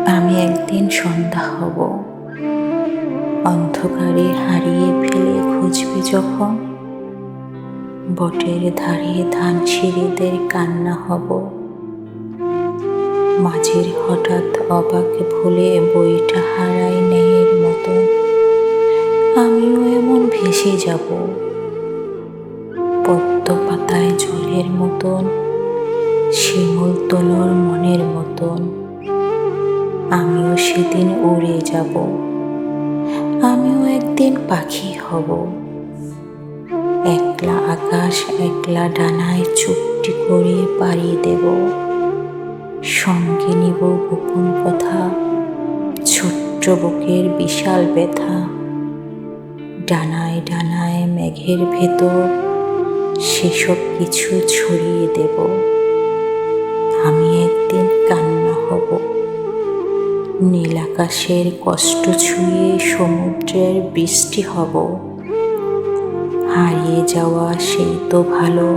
আমি একদিন সন্ধ্যা হব, অন্ধকারে হারিয়ে ফেলে খুঁজবে যখন। বটের ধারে ধানসিঁড়িদের কান্না হব, মাঝির হঠাৎ অবাক ভুলে বইটা হারায় নেয়ের মতো। আমিও এমন ভেসে যাব, পদ্ম পাতায় জলের মতন, শিমুল তোলর মনের মতন। আমিও সেদিন উড়ে যাব, আমিও একদিন পাখি হব। একলা আকাশ একলা ডানায় চুপটি করে পাড়ি দেব। সঙ্গে নিব গোপন কথা, ছোট্ট বুকের বিশাল ব্যথা। ডানায় ডানায় মেঘের ভেতর সেসব কিছু ছড়িয়ে দেব। আমি একদিন কান্না হব, নীল আকাশের কষ্ট ছুঁয়ে সমুদ্রের বৃষ্টি হব। হারিয়ে যাওয়া সেই তো ভালো,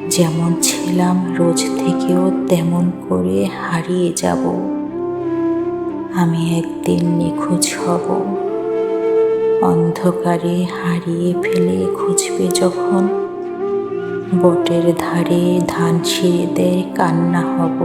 যেমন ছিলাম রোজ থেকেও তেমন করে হারিয়ে যাব। আমি একদিন নিখোঁজ হব, অন্ধকারে হারিয়ে ফেলে খুঁজবে যখন। বটের ধারে ধানসিঁড়িদের কান্না হব।